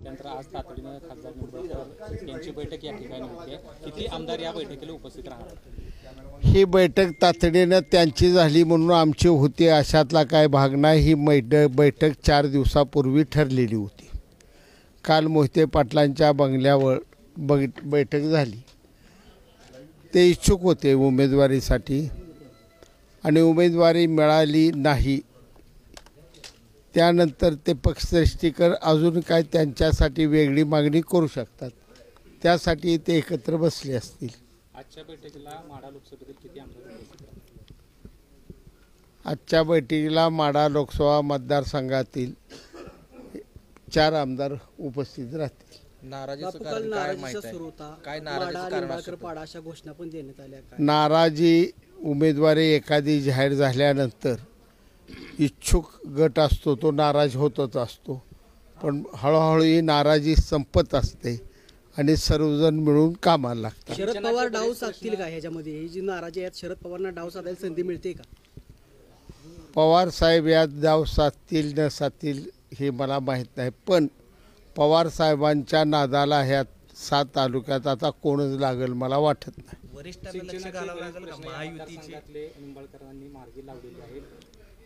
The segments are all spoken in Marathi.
त्यानंतर आज तातडीनं खासदार निंबाळकर यांची बैठक या ठिकाणी होते। किती आमदार या बैठकीला उपस्थित राहणार? ही बैठक तातडीनं त्यांची झाली म्हणून आमची होती अशातला काय भाग नाही। ही बैठक 4 दिवसापूर्वी ठरलेली होती। काल मोहिते पाटलांच्या बंगल्यावर बैठक झाली। ते इच्छुक होते उमेदवारीसाठी आणि उमेदवारी मिळाली नाही। त्यानंतर ते पक्षश्रेष्ठीकर अजून काय त्यांच्यासाठी वेगळी मागणी करू शकतात, त्यासाठी ते एकत्र बसले असतील। आजच्या बैठकीला माढा लोकसभेतील किती आमदार उपस्थित राहतील? आजच्या बैठकीला माढा लोकसभा मतदारसंघातील 4 आमदार उपस्थित राहतील। नाराजीचं कारण काय माहिती आहे? काय नाराजीचं कारण असेल? पाडा अशा घोषणा पण देण्यात आल्या। नाराजी उमेदवारी एखादी जाहीर झाल्यानंतर इच्छुक गट असतो तो नाराज होतच असतो, पण हळूहळू ही नाराजी संपत असते आणि सर्वजण मिळून कामाला लागतात। शरद पवार डाव साधतील का ह्याच्यामध्ये? ही जी नाराजी आहे शरद पवारांना डाव साधायला संधी मिळते का? पवार साहेब यात डाव साधतील न साधतील हे मला माहीत नाही, पण पवार साहेबांच्या नादाला ह्या 7 तालुक्यात आता कोणच लागेल मला वाटत नाही। वरिष्ठांना लक्ष घालावं लागेल का? महायुतीचे निंबाळकरांनी मार्गी लावलेली आहे,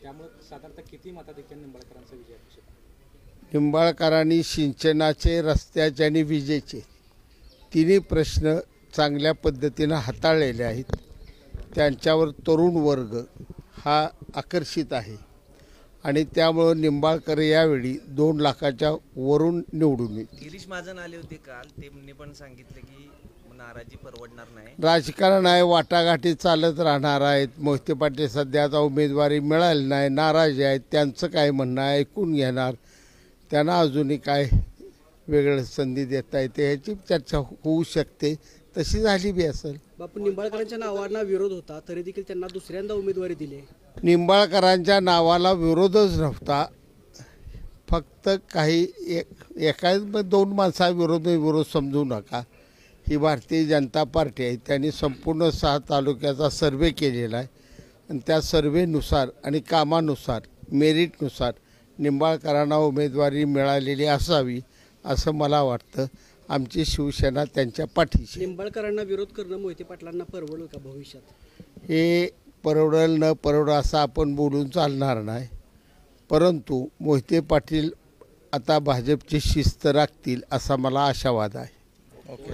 त्यामुळे साधारणतः किती मताधिक्याने निंबाळकरांचा विजय अपेक्षित आहे? निंबाळकरांनी सिंचनाचे, रस्त्याचे आणि विजेचे तिन्ही प्रश्न चांगल्या पद्धतीनं हाताळलेले आहेत। त्यांच्यावर तरुण वर्ग हा आकर्षित आहे आणि त्यामुळं निंबाळकर यावेळी 2 लाखाच्या वरून निवडून येतील। गिरीश महाजन आले होते काल, त्यांनी पण सांगितले की नाराजी परवडणार नाही। राजकारण आहे, वाटाघाटी चालत राहणार आहेत। मोहिते पाटील सध्या आता उमेदवारी मिळाली नाही, नाराज आहेत। त्यांचं काय म्हणणं आहे ऐकून घेणार, त्यांना अजूनही काय वेगळं संधी देता येते ह्याची चर्चा होऊ शकते, तशी झाली बी असेल। बापू निंबाळकरांच्या नावांना विरोध होता तरी देखील त्यांना दुसऱ्यांदा उमेदवारी दिली। निंबाळकरांच्या नावाला विरोधच नव्हता, फक्त काही एका 2 माणसाविरोध समजू नका। ही भारतीय जनता पार्टी आहे, त्यांनी संपूर्ण 6 तालुक्याचा सर्वे केलेला आहे आणि त्या सर्वेनुसार आणि कामानुसार मेरिटनुसार निंबाळकरांना उमेदवारी मिळालेली असावी असं मला वाटतं। आमची शिवसेना त्यांच्या पाठीशी। निंबाळकरांना विरोध करणं मोहिते पाटलांना परवडेल का भविष्यात? हे परवडेल न परवडेल असं आपण बोलून चालणार नाही, परंतु मोहिते पाटील आता भाजपची शिस्त राखतील असा मला आशावाद आहे। ओके,